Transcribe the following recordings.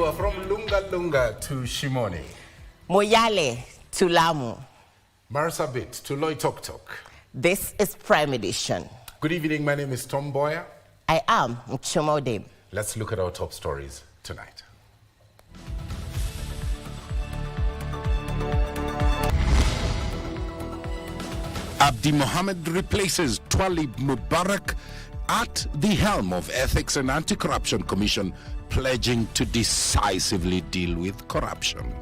Maziwa from Lunga Lunga to Shimoni. Moyale to Lamu. Marsabit to Loitoktok. This is Prime Edition. Good evening, my name is Mboya. I am Muchuma Odim. Let's look at our top stories tonight. Abdi Mohammed replaces Twalib Mubarak at the helm of Ethics and Anti-Corruption Commission, pledging to decisively deal with corruption.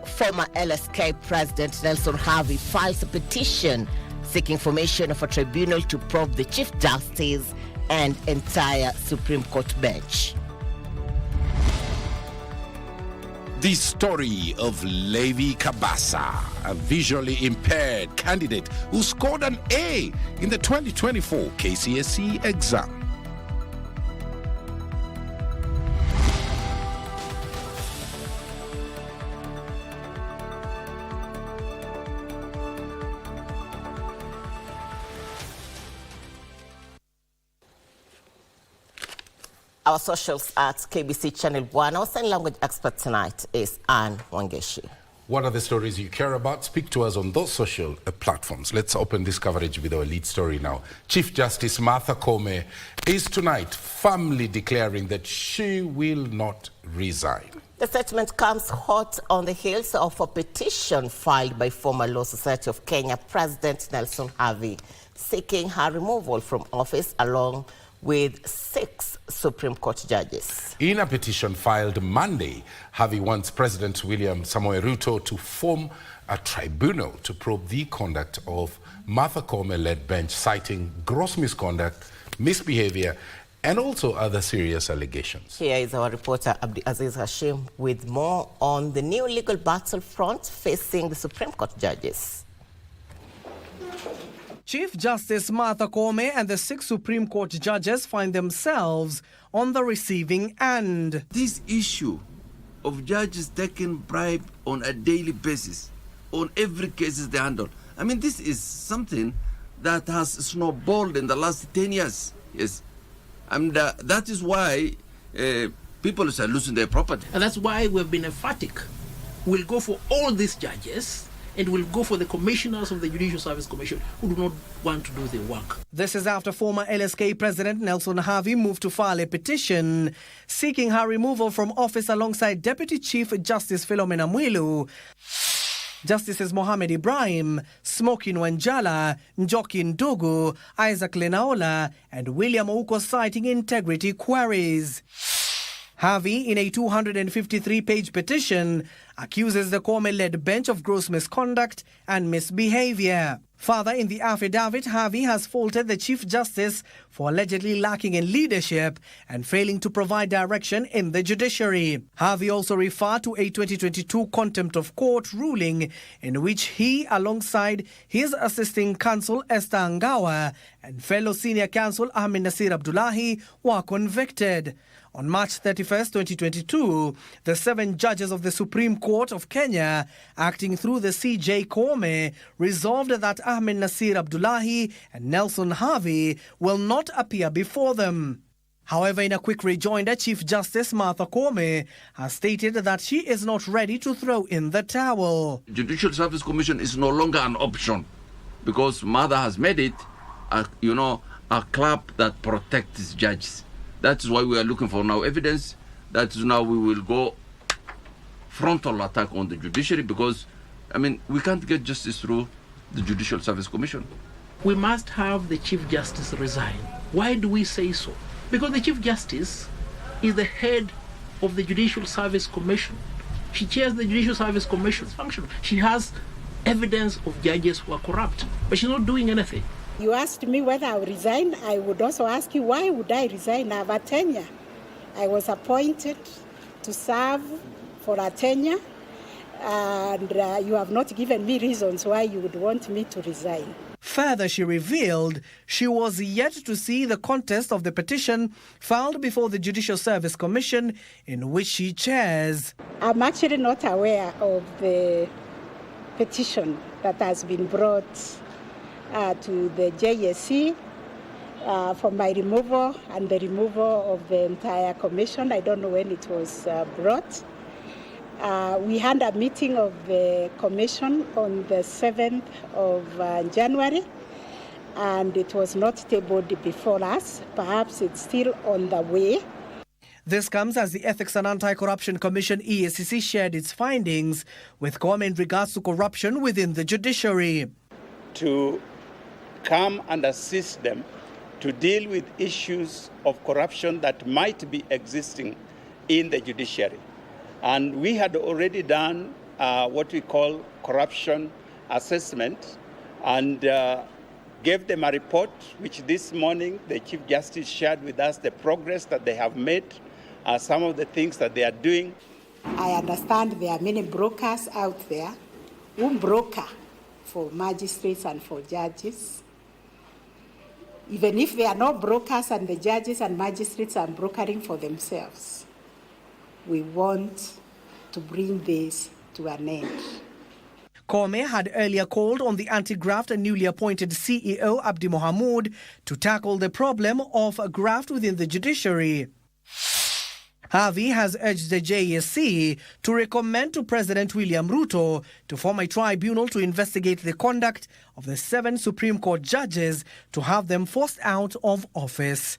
Former LSK President Nelson Harvey files a petition seeking formation of a tribunal to probe the Chief Justice and entire Supreme Court bench. The story of Levi Kabasa, a visually impaired candidate who scored an A in the 2024 KCSE exam. Our socials at KBC Channel 1. Our sign language expert tonight is Anne Wangeshi. What are the stories you care about? Speak to us on those social platforms. Let's open this coverage with our lead story now. Chief Justice Martha Koome is tonight firmly declaring that she will not resign. The statement comes hot on the heels of a petition filed by former Law Society of Kenya President Nelson Harvey, seeking her removal from office along with 6 Supreme Court judges. In a petition filed Monday, Harvey wants President William Samoei Ruto to form a tribunal to probe the conduct of Martha Koome-led bench, citing gross misconduct, misbehavior, and also other serious allegations. Here is our reporter Abdi Aziz Hashim with more on the new legal battlefront facing the Supreme Court judges. Chief Justice Martha Koome and the 6 Supreme Court judges find themselves on the receiving end. This issue of judges taking bribe on a daily basis, on every case they handle, I mean, this is something that has snowballed in the last 10 years. Yes. And that is why people are losing their property. And that's why we've been emphatic. We'll go for all these judges, and will go for the commissioners of the Judicial Service Commission who do not want to do the work. This is after former LSK President Nelson Harvey moved to file a petition seeking her removal from office alongside Deputy Chief Justice Philomena Mwilu, Justices Mohamed Ibrahim, Smoky Nwanjala, Njoki Ndugu, Isaac Lenaola, and William Ouko, citing integrity queries. Harvey, in a 253-page petition, accuses the Koome-led bench of gross misconduct and misbehavior. Further, in the affidavit, Harvey has faulted the Chief Justice for allegedly lacking in leadership and failing to provide direction in the judiciary. Harvey also referred to a 2022 contempt of court ruling in which he, alongside his assisting counsel Esther Angawa and fellow senior counsel Ahmed Nasir Abdullahi, were convicted. On March 31st, 2022, the 7 judges of the Supreme Court of Kenya, acting through the CJ Koome, resolved that Ahmed Nasir Abdullahi and Nelson Harvey will not appear before them. However, in a quick rejoinder, Chief Justice Martha Koome has stated that she is not ready to throw in the towel. Judicial Service Commission is no longer an option because Martha has made it, a club that protects judges. That is why we are looking for now evidence. That is now we will go frontal attack on the judiciary because, I mean, we can't get justice through the Judicial Service Commission. We must have the Chief Justice resign. Why do we say so? Because the Chief Justice is the head of the Judicial Service Commission. She chairs the Judicial Service Commission's function. She has evidence of judges who are corrupt, but she's not doing anything. You asked me whether I would resign. I would also ask you, why would I resign? I have a tenure. I was appointed to serve for a tenure, and you have not given me reasons why you would want me to resign. Further, she revealed she was yet to see the contest of the petition filed before the Judicial Service Commission, in which she chairs. I'm actually not aware of the petition that has been brought to the JSC for my removal and the removal of the entire commission. I don't know when it was brought. We had a meeting of the commission on the 7th of January, and it was not tabled before us. Perhaps it's still on the way. This comes as the Ethics and Anti-Corruption Commission EACC shared its findings with comment in regards to corruption within the judiciary. To come and assist them to deal with issues of corruption that might be existing in the judiciary. And we had already done what we call corruption assessment and gave them a report, which this morning the Chief Justice shared with us the progress that they have made, some of the things that they are doing. I understand there are many brokers out there who broker for magistrates and for judges. Even if they are not brokers and the judges and magistrates are brokering for themselves, we want to bring this to an end. Kome had earlier called on the anti-graft and newly appointed CEO Abdi Mohamud to tackle the problem of graft within the judiciary. Harvey has urged the JSC to recommend to President William Ruto to form a tribunal to investigate the conduct of the 7 Supreme Court judges to have them forced out of office.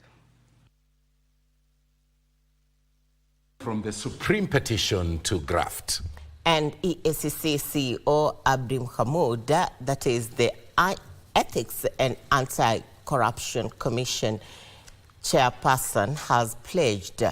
From the Supreme petition to graft. And EACC CEO Abdi Mohamud, that is the Ethics and Anti-Corruption Commission chairperson, has pledged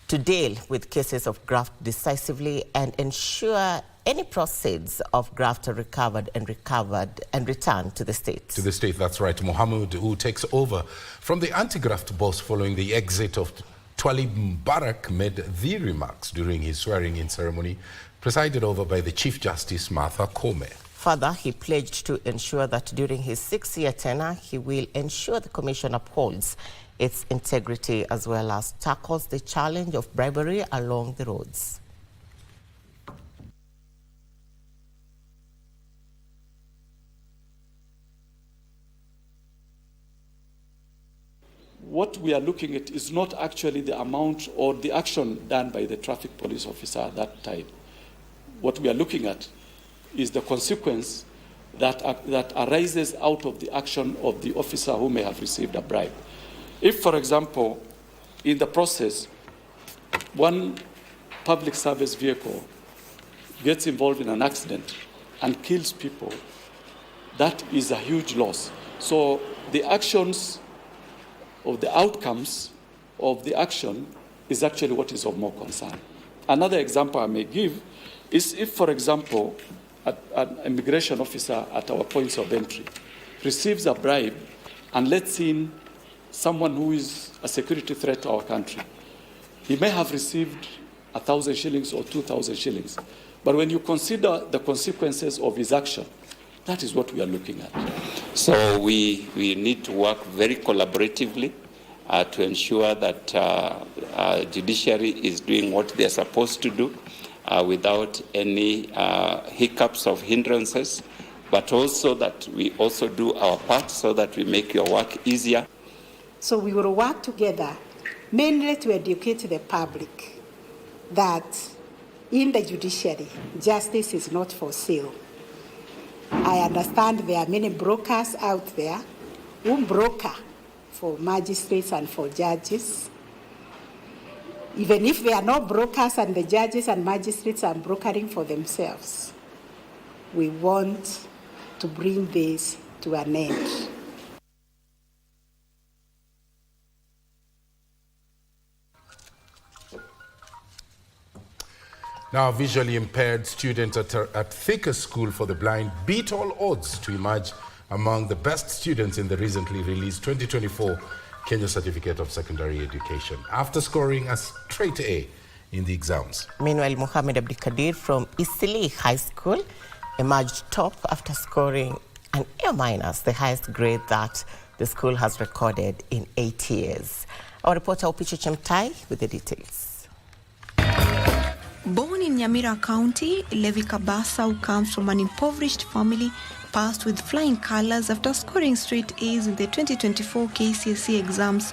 to deal with cases of graft decisively and ensure any proceeds of graft are recovered and returned to the state. To the state, that's right. Mohamud, who takes over from the anti-graft boss following the exit of Twalib Mubarak, made the remarks during his swearing-in ceremony presided over by the Chief Justice Martha Koome. Further, he pledged to ensure that during his 6-year tenure, he will ensure the commission upholds its integrity as well as tackles the challenge of bribery along the roads. What we are looking at is not actually the amount or the action done by the traffic police officer at that time. What we are looking at is the consequence that arises out of the action of the officer who may have received a bribe. If, for example, in the process, one public service vehicle gets involved in an accident and kills people, that is a huge loss. So the actions of the outcomes of the action is actually what is of more concern. Another example I may give is if, for example, an immigration officer at our points of entry receives a bribe and lets in someone who is a security threat to our country. He may have received 1,000 shillings or 2,000 shillings. But when you consider the consequences of his action, that is what we are looking at. So we need to work very collaboratively to ensure that judiciary is doing what they are supposed to do without any hiccups of hindrances, but also that we also do our part so that we make your work easier. So we will work together mainly to educate the public that in the judiciary, justice is not for sale. I understand there are many brokers out there who broker for magistrates and for judges. Even if they are not brokers and the judges and magistrates are brokering for themselves, we want to bring this to an end. Now, visually impaired students at Thika School for the Blind beat all odds to emerge among the best students in the recently released 2024 Kenya Certificate of Secondary Education after scoring a straight A in the exams. Meanwhile, Mohammed Abdikadir from Isili High School emerged top after scoring an A-, the highest grade that the school has recorded in 8 years. Our reporter Opicho Chemtai with the details. Born in Nyamira County, Levi Kabasa, who comes from an impoverished family, passed with flying colors after scoring straight A's in the 2024 KCSE exams.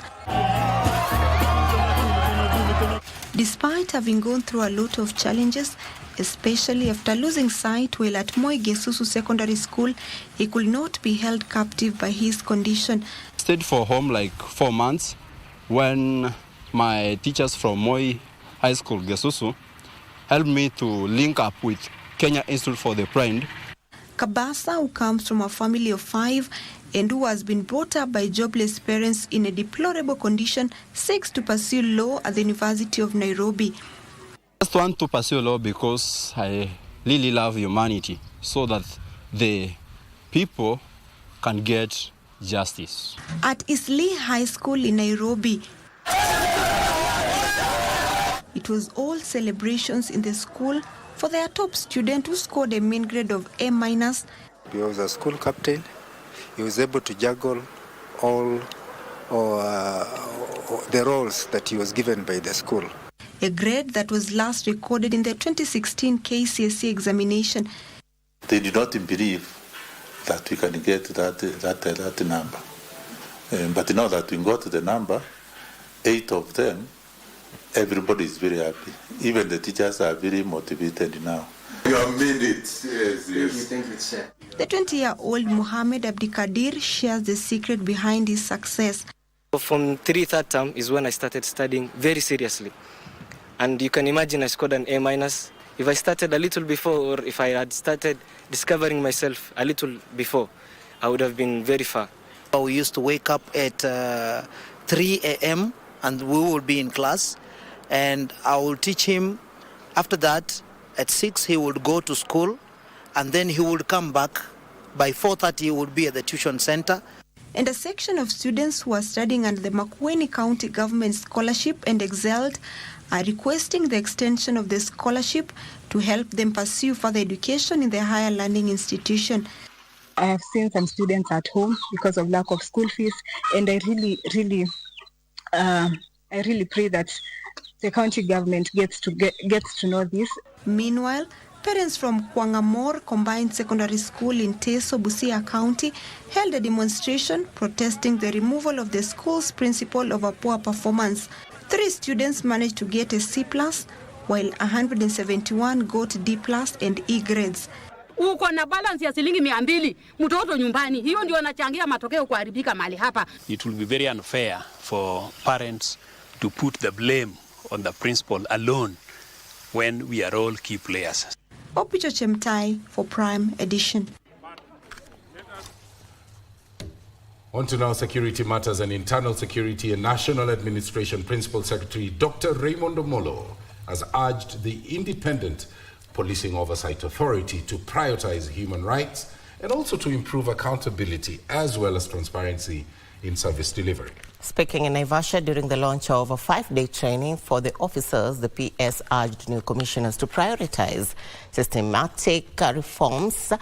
Despite having gone through a lot of challenges, especially after losing sight while at Moi Gesusu Secondary School, he could not be held captive by his condition. I stayed for home like 4 months when my teachers from Moi High School Gesusu helped me to link up with Kenya Institute for the Blind. Kabasa, who comes from a family of 5 and who has been brought up by jobless parents in a deplorable condition, seeks to pursue law at the University of Nairobi. I just want to pursue law because I really love humanity, so that the people can get justice. At Isli High School in Nairobi, it was all celebrations in the school for their top student who scored a mean grade of A-. He was a school captain. He was able to juggle all the roles that he was given by the school. A grade that was last recorded in the 2016 KCSE examination. They did not believe that we can get that number. But now that we got the number, 8 of them, everybody is very happy. Even the teachers are very motivated now. You have made it. Yes, yes. The 20-year-old Mohammed Abdikadir shares the secret behind his success. From 3rd term is when I started studying very seriously. And you can imagine I scored an A-. If I started a little before, or if I had started discovering myself a little before, I would have been very far. We used to wake up at 3 a.m. and we would be in class. And I will teach him. After that, at 6 he would go to school, and then he would come back. By 4:30 he would be at the tuition center. And a section of students who are studying under the Makueni County Government Scholarship and excelled are requesting the extension of the scholarship to help them pursue further education in the higher learning institution. I have seen some students at home because of lack of school fees, and I really pray that the county government gets to know this. Meanwhile, parents from Kwangamor Combined Secondary School in Teso, Busia County held a demonstration protesting the removal of the school's principal over poor performance. 3 students managed to get a C+, while 171 got D+ and E grades. Uko na balance ya shilingi 200 mtoto nyumbani, hiyo ndio anachangia matokeo kuharibika mahali hapa. It will be very unfair for parents to put the blame on the principal alone when we are all key players. Opicho Chemtai for Prime Edition. On to now security matters and internal security. And National Administration Principal Secretary Dr. Raymond Omolo has urged the Independent Policing Oversight Authority to prioritize human rights and also to improve accountability as well as transparency in service delivery. Speaking in Naivasha during the launch of a 5-day training for the officers, the PS urged new commissioners to prioritize systematic reforms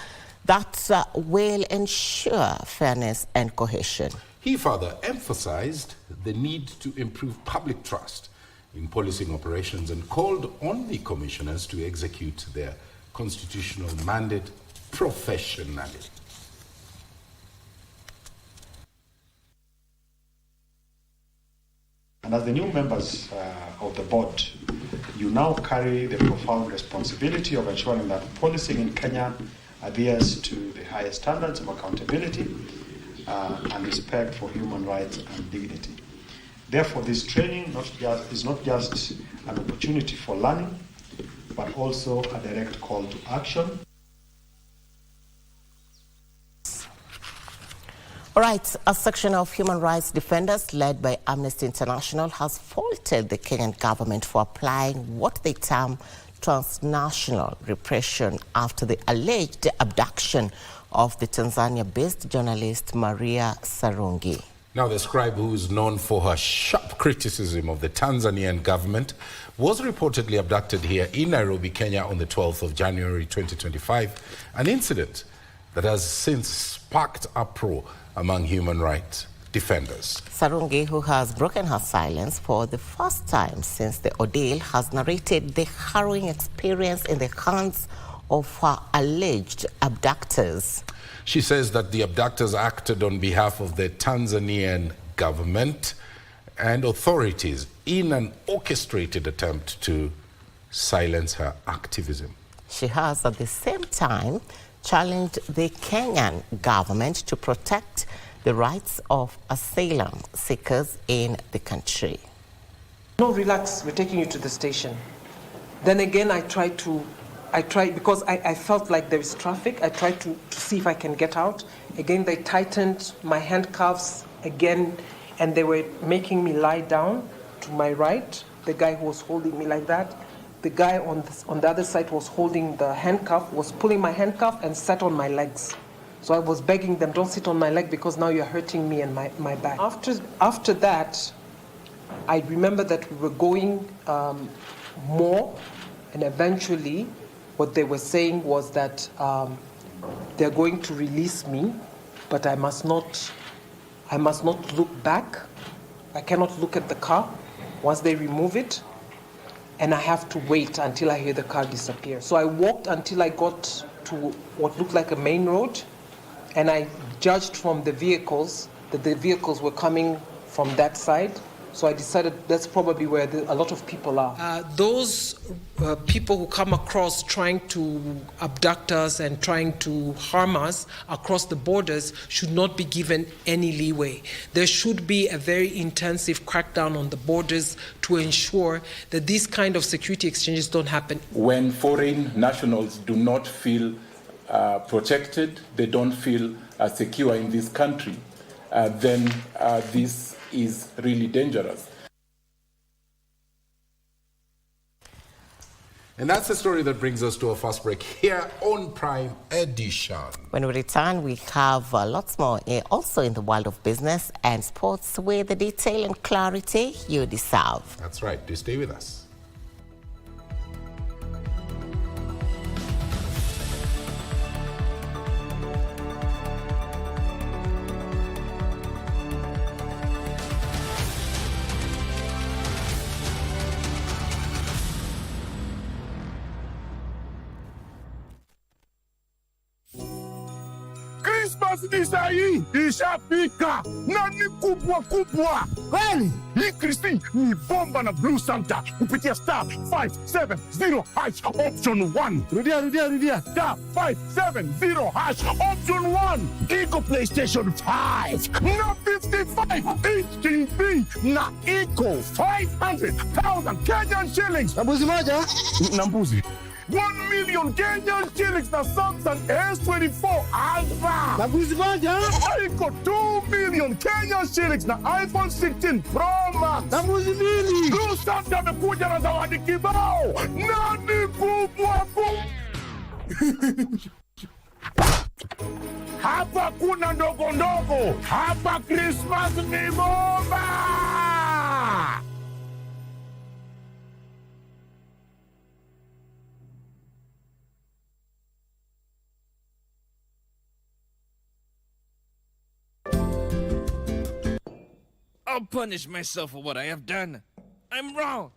that will ensure fairness and cohesion. He further emphasized the need to improve public trust in policing operations and called on the commissioners to execute their constitutional mandate professionally. And as the new members of the board, you now carry the profound responsibility of ensuring that policing in Kenya adheres to the highest standards of accountability and respect for human rights and dignity. Therefore, this training is not just an opportunity for learning, but also a direct call to action. All right, a section of human rights defenders led by Amnesty International has faulted the Kenyan government for applying what they term transnational repression after the alleged abduction of the Tanzania-based journalist Maria Sarungi. Now, the scribe, who is known for her sharp criticism of the Tanzanian government, was reportedly abducted here in Nairobi, Kenya on the 12th of January 2025, an incident that has since sparked uproar among human rights defenders. Sarungi, who has broken her silence for the first time since the ordeal, has narrated the harrowing experience in the hands of her alleged abductors. She says that the abductors acted on behalf of the Tanzanian government and authorities in an orchestrated attempt to silence her activism. She has at the same time challenged the Kenyan government to protect the rights of asylum seekers in the country. No, relax, we're taking you to the station. Then again, I tried because I felt like there is traffic. I tried to see if I can get out. Again, they tightened my handcuffs again, and they were making me lie down to my right. The guy who was holding me like that. The guy on the other side was holding the handcuff, was pulling my handcuff and sat on my legs. So I was begging them, don't sit on my leg because now you're hurting me and my back. After that, I remember that we were going more, and eventually what they were saying was that they're going to release me, but I must not look back. I cannot look at the car once they remove it, and I have to wait until I hear the car disappear. So I walked until I got to what looked like a main road, and I judged from the vehicles that the vehicles were coming from that side. So I decided that's probably where a lot of people are. Those people who come across trying to abduct us and trying to harm us across the borders should not be given any leeway. There should be a very intensive crackdown on the borders to ensure that these kind of security exchanges don't happen. When foreign nationals do not feel protected, they don't feel secure in this country, then this is really dangerous. And that's the story that brings us to our first break here on Prime Edition. When we return, we have lots more also in the world of business and sports with the detail and clarity you deserve. That's right. Do stay with us. Ni sahi ishafika na ni kubwa kweli. Hii Christine ni bomba na Blue Santa kupitia star 570 hash option 1. Rudia star 570 hash option 1. Iko PlayStation 5 na 55 inch TV na iko 500,000 Kenyan shillings. Nambuzi moja? Nambuzi 1 million Kenyan shillings na Samsung S24 Ultra. Nambuzi moja? Iko 2 million Kenyan shillings na iPhone 16 Pro Max. Nambuzi mbili? Blue Santa amekuja na zawadi kibao. Nani kubwa Hapa kuna ndogo. Hapa Christmas ni bomba. I'll punish myself for what I have done. I'm wrong.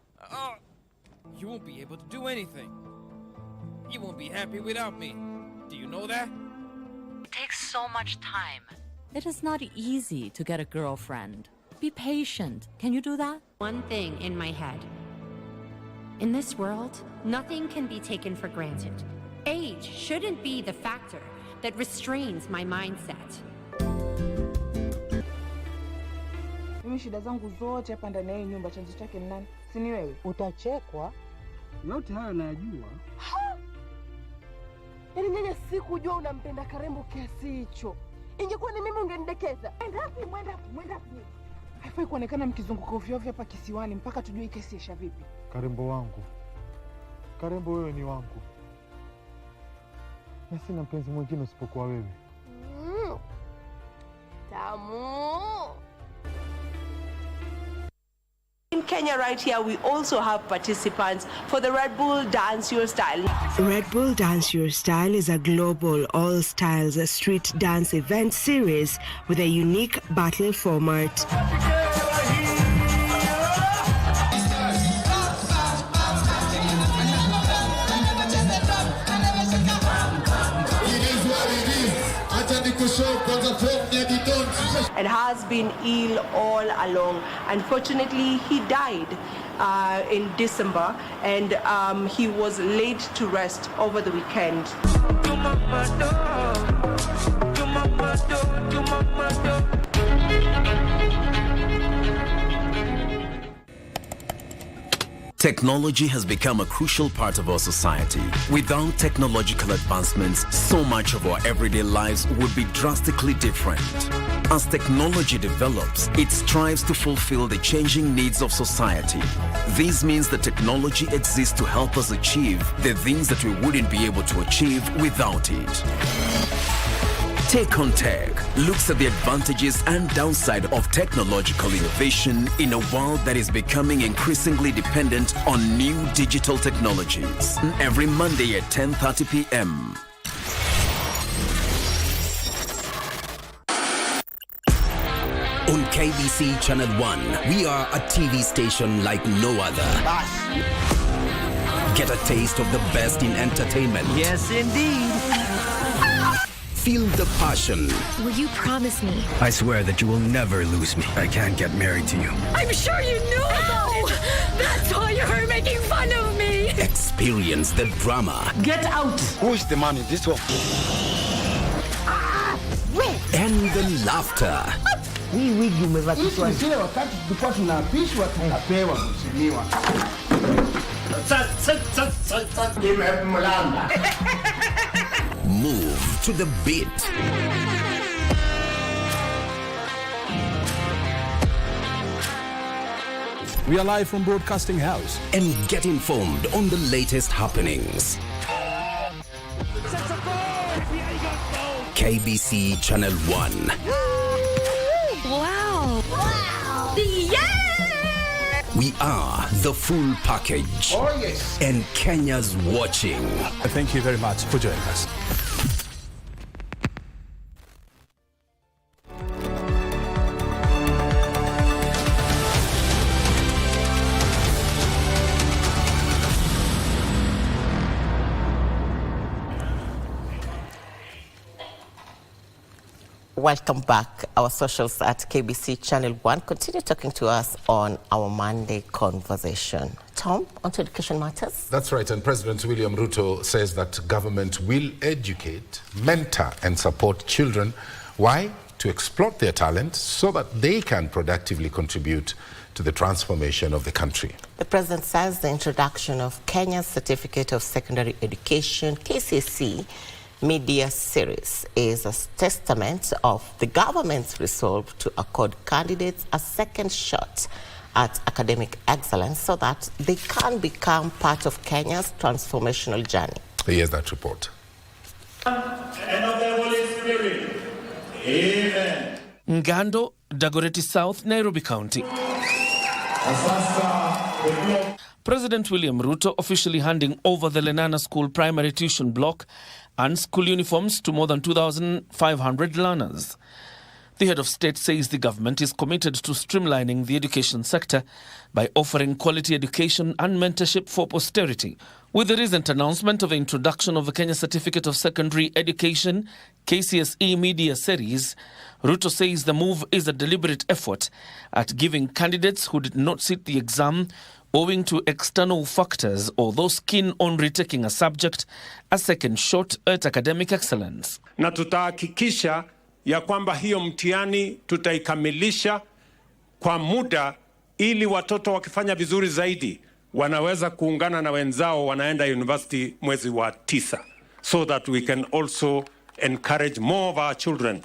You won't be able to do anything. You won't be happy without me. Do you know that? It takes so much time. It is not easy to get a girlfriend. Be patient. Can you do that? One thing in my head. In this world, nothing can be taken for granted. Age shouldn't be the factor that restrains my mindset. Mimi shida zangu zote hapa ndani ya nyumba chanzo chake ni nani? Si ni wewe? Utachekwa. Yote hayo najua. Yaani nyanya sikujua unampenda Karembo kiasi hicho. Ingekuwa ni mimi ungenidekeza. Mwenda hapo. Haifai kuonekana mkizunguka ovyo ovyo hapa kisiwani mpaka tujue kesi isha vipi. Karembo wangu. Karembo wewe ni wangu. Na sina mpenzi mwingine usipokuwa wewe. Tamu. In Kenya right here, we also have participants for the Red Bull Dance Your Style. Red Bull Dance Your Style is a global all-styles street dance event series with a unique battle format. and has been ill all along. Unfortunately, he died in December, and he was laid to rest over the weekend. Technology has become a crucial part of our society. Without technological advancements, so much of our everyday lives would be drastically different. As technology develops, it strives to fulfill the changing needs of society. This means that technology exists to help us achieve the things that we wouldn't be able to achieve without it. Take on Tech looks at the advantages and downside of technological innovation in a world that is becoming increasingly dependent on new digital technologies. Every Monday at 10:30 p.m. On KBC Channel 1, we are a TV station like no other. Get a taste of the best in entertainment. Yes, indeed. Feel the passion. Will you promise me? I swear that you will never lose me. I can't get married to you. I'm sure you knew about it. That's why you're making fun of me. Experience the drama. Get out. Who is the man in this one? And the laughter. Hii wigi umevatishwa. Sile wakati tulikuwa tunapishwa tunapewa mheshimiwa. Move to the beat. We are live from Broadcasting House. And get informed on the latest happenings. KBC Channel 1. Wow. Wow. Yeah! We are the full package. Oh, yes. And Kenya's watching. Thank you very much for joining us. Welcome back. Our socials at KBC Channel 1 continue talking to us on our Monday conversation. Tom, on to education matters. That's right, and President William Ruto says that government will educate, mentor and support children. Why? To exploit their talent so that they can productively contribute to the transformation of the country. The president says the introduction of Kenya's Certificate of Secondary Education, KCSE, media series is a testament of the government's resolve to accord candidates a second shot at academic excellence so that they can become part of Kenya's transformational journey. Here's that report. And of the Holy Spirit. Amen. Ngando, Dagoretti South, Nairobi County. President William Ruto officially handing over the Lenana School primary tuition block and school uniforms to more than 2,500 learners. The head of state says the government is committed to streamlining the education sector by offering quality education and mentorship for posterity. With the recent announcement of the introduction of the Kenya Certificate of Secondary Education, KCSE media series, Ruto says the move is a deliberate effort at giving candidates who did not sit the exam owing to external factors or those keen on retaking a subject a second shot at academic excellence. Na tutahakikisha ya kwamba hiyo mtihani tutaikamilisha kwa muda ili watoto wakifanya vizuri zaidi wanaweza kuungana na wenzao wanaenda university mwezi wa 9 so that we can also encourage more of our children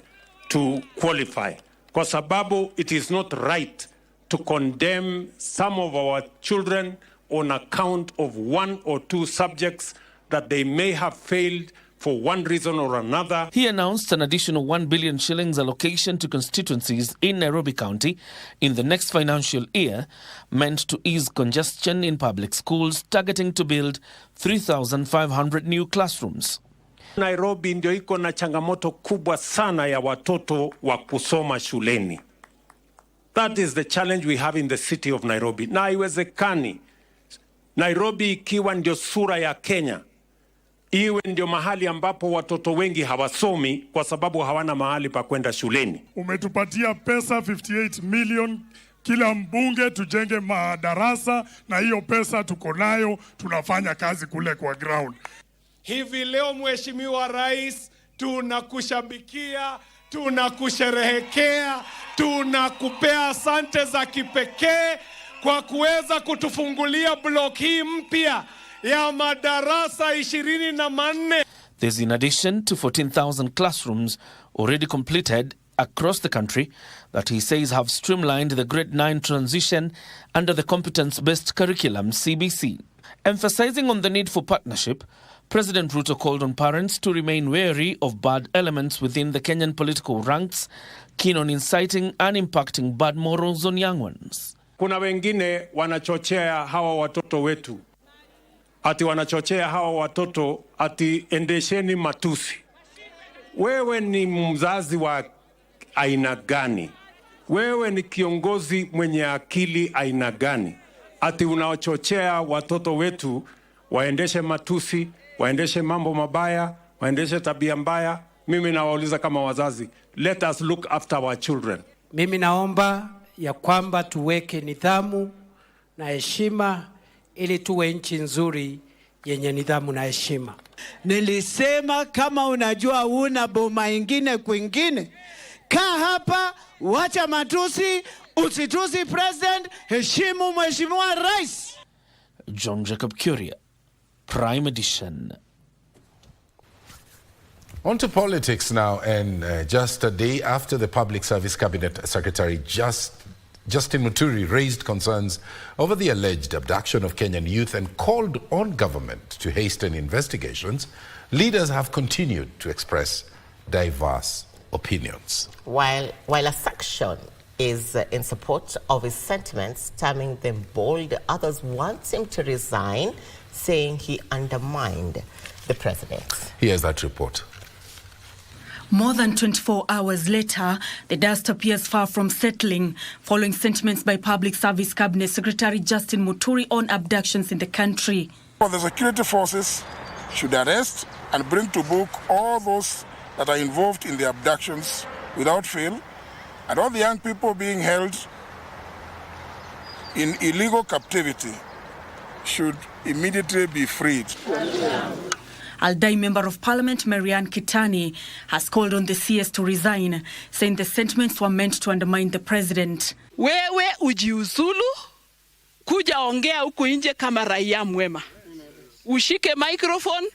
to qualify. Kwa sababu it is not right to condemn some of our children on account of one or two subjects that they may have failed for one reason or another. He announced an additional 1 billion shillings allocation to constituencies in Nairobi County in the next financial year, meant to ease congestion in public schools, targeting to build 3,500 new classrooms. Nairobi ndio iko na changamoto kubwa sana ya watoto wa kusoma shuleni. That is the challenge we have in the city of Nairobi. Na haiwezekani Nairobi ikiwa ndio sura ya Kenya, iwe ndio mahali ambapo watoto wengi hawasomi kwa sababu hawana mahali pa kwenda shuleni. Umetupatia pesa 58 million kila mbunge tujenge madarasa, na hiyo pesa tuko nayo, tunafanya kazi kule kwa ground. Hivi leo Mheshimiwa Rais, tunakushabikia, tunakusherehekea, tunakupea asante za kipekee kwa kuweza kutufungulia block hii mpya ya madarasa 24. This in addition to 14,000 classrooms already completed across the country that he says have streamlined the grade 9 transition under the competence-based curriculum CBC. Emphasizing on the need for partnership, President Ruto called on parents to remain wary of bad elements within the Kenyan political ranks, keen on inciting and impacting bad morals on young ones. Kuna wengine wanachochea hawa watoto wetu. Wanachochea hawa watoto endesheni matusi. Wewe ni mzazi wa aina gani? Wewe ni kiongozi mwenye akili aina gani? Unaochochea watoto wetu waendeshe matusi, waendeshe mambo mabaya, waendeshe tabia mbaya. Mimi nawauliza kama wazazi, let us look after our children. Mimi naomba ya kwamba tuweke nidhamu na heshima ili tuwe nchi nzuri yenye nidhamu na heshima. Nilisema kama unajua una boma ingine kwingine, kaa hapa, wacha matusi, usitusi president, heshimu Mheshimiwa Rais. John Jacob Kuria, Prime Edition. On to politics now, and just a day after the Public Service Cabinet Secretary Justin Muturi raised concerns over the alleged abduction of Kenyan youth and called on government to hasten investigations, leaders have continued to express diverse opinions. While a section is in support of his sentiments, terming them bold, others want him to resign, saying he undermined the president. Here's that report. More than 24 hours later, the dust appears far from settling, following sentiments by Public Service Cabinet Secretary Justin Muturi on abductions in the country. The security forces should arrest and bring to book all those that are involved in the abductions without fail, and all the young people being held in illegal captivity should immediately be freed. Aldai Member of Parliament Marianne Kitani has called on the CS to resign, saying the sentiments were meant to undermine the president. Wewe ujiuzulu, kuja ongea huku nje kama raia mwema. Ushike microphone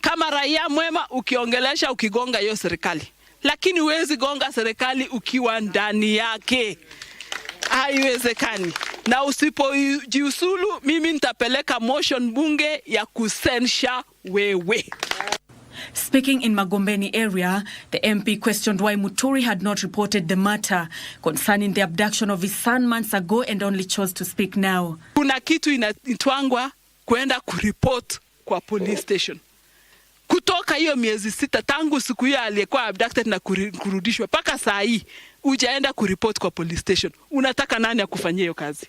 kama raia mwema ukiongelesha ukigonga hiyo serikali. Lakini huwezi gonga serikali ukiwa ndani yake. Haiwezekani. Na usipojiuzulu, mimi nitapeleka motion bunge ya kusensha wewe. Speaking in Magombeni area, the MP questioned why Muturi had not reported the matter concerning the abduction of his son months ago and only chose to speak now. Kuna kitu inatwangwa kwenda kuripot kwa police station. Kutoka hiyo miezi 6 tangu siku hiyo aliyekuwa abducted na kurudishwa paka saa hii hujaenda kuripot kwa police station. Unataka nani akufanyie hiyo kazi?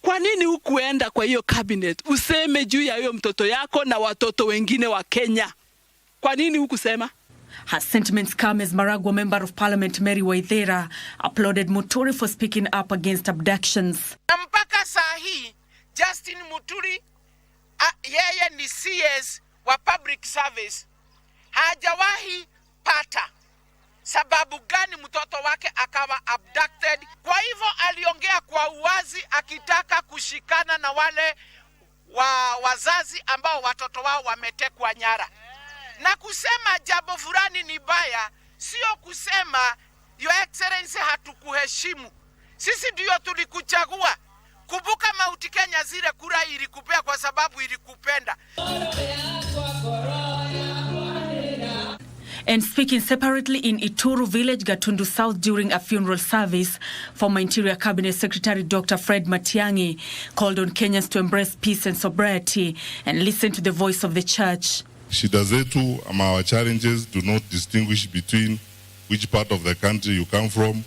Kwa nini hukuenda kwa hiyo cabinet useme juu ya hiyo mtoto yako na watoto wengine wa Kenya? Kwa nini hukusema? Her sentiments come as Maragwa Member of Parliament Mary Waithera applauded Muturi for speaking up against abductions. Na mpaka saa hii Justin Muturi yeye ni CS wa public service hajawahi pata sababu gani mtoto wake akawa abducted. Kwa hivyo aliongea kwa uwazi akitaka kushikana na wale wazazi ambao watoto wao wametekwa nyara. Na kusema jambo fulani ni baya sio kusema Your Excellency hatukuheshimu. Sisi ndio tulikuchagua. Kumbuka Mauti Kenya zile kura ilikupea kwa sababu ilikupenda. And speaking separately in Ituru village, Gatundu South, during a funeral service, former Interior Cabinet Secretary Dr. Fred Matiang'i called on Kenyans to embrace peace and sobriety and listen to the voice of the church. Shida zetu ama our challenges do not distinguish between which part of the country you come from,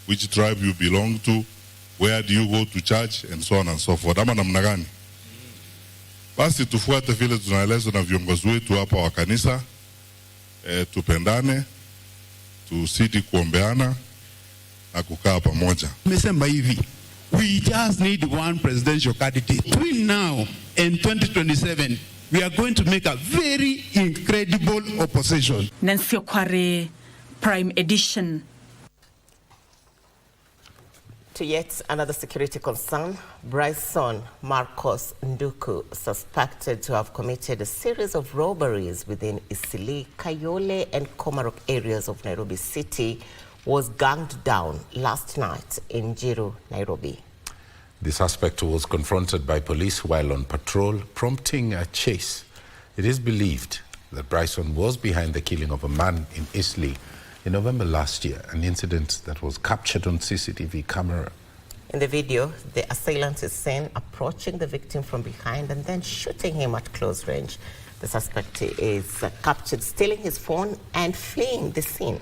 which tribe you belong to, where do you go to church, and so on and so forth. Ama namna gani? Basi tufuate vile tunaelezwa na viongozi wetu hapa wa kanisa, tupendane, tusidi kuombeana na kukaa pamoja. Nimesema hivi, we just need one presidential candidate. Between now and 2027, we are going to make a very incredible opposition. Nancy Okware, Prime Edition. To yet another security concern, Bryson Marcos Nduku, suspected to have committed a series of robberies within Isili, Kayole and Komarok areas of Nairobi City, was gunned down last night in Jiru, Nairobi. The suspect was confronted by police while on patrol, prompting a chase. It is believed that Bryson was behind the killing of a man in Isli in November last year, an incident that was captured on CCTV camera. In the video, the assailant is seen approaching the victim from behind and then shooting him at close range. The suspect is captured stealing his phone and fleeing the scene.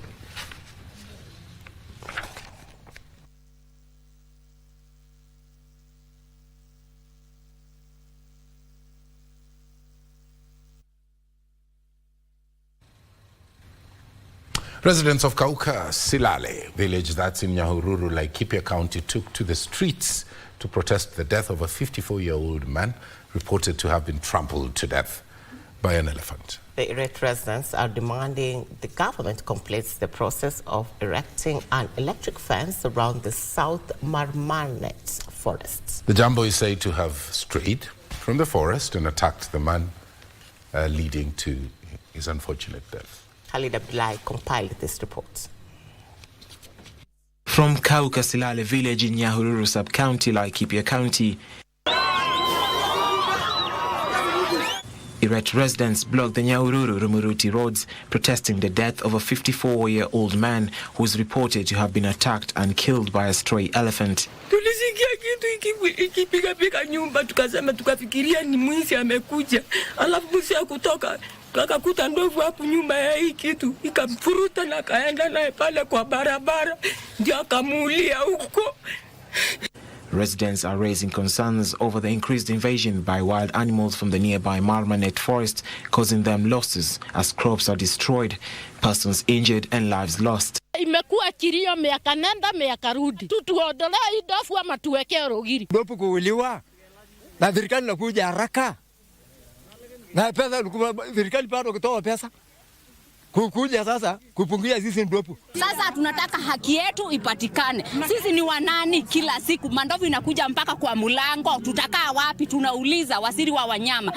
Residents of Kauka Silale village that's in Nyahururu, Laikipia County, took to the streets to protest the death of a 54-year-old man reported to have been trampled to death by an elephant. The irate residents are demanding the government completes the process of erecting an electric fence around the South Marmanet forest. The jumbo is said to have strayed from the forest and attacked the man, leading to his unfortunate death. Khalid Abdullahi compiled this report. From Kauka Silale village in Nyahururu sub-county, Laikipia County, irate residents blocked the Nyahururu-Rumuruti roads, protesting the death of a 54-year-old man who was reported to have been attacked and killed by a stray elephant. Tulisikia kitu ikipiga nyumba, tukasema tukafikiria ni mwizi amekuja, alafu mwizi kutoka akakuta ndovu hapo nyuma ya hii kitu, ikamfuruta na kaenda naye pale kwa barabara, ndio akamuulia huko. Residents are raising concerns over the increased invasion by wild animals from the nearby Marmanet forest, causing them losses as crops are destroyed, persons injured and lives lost. Imekuwa kilio miaka nenda miaka rudi. Tutuondolee hii ndovu ama tuwekee rogiri. Ndovu kuuliwa na serikali inakuja haraka. Na pesa serikali bado kutoa pesa. Kukuja sasa kupungia sisi ndovu. Sasa tunataka haki yetu ipatikane. Sisi ni wanani kila siku? Mandovu inakuja mpaka kwa mulango. Tutakaa wapi? Tunauliza waziri wa wanyama.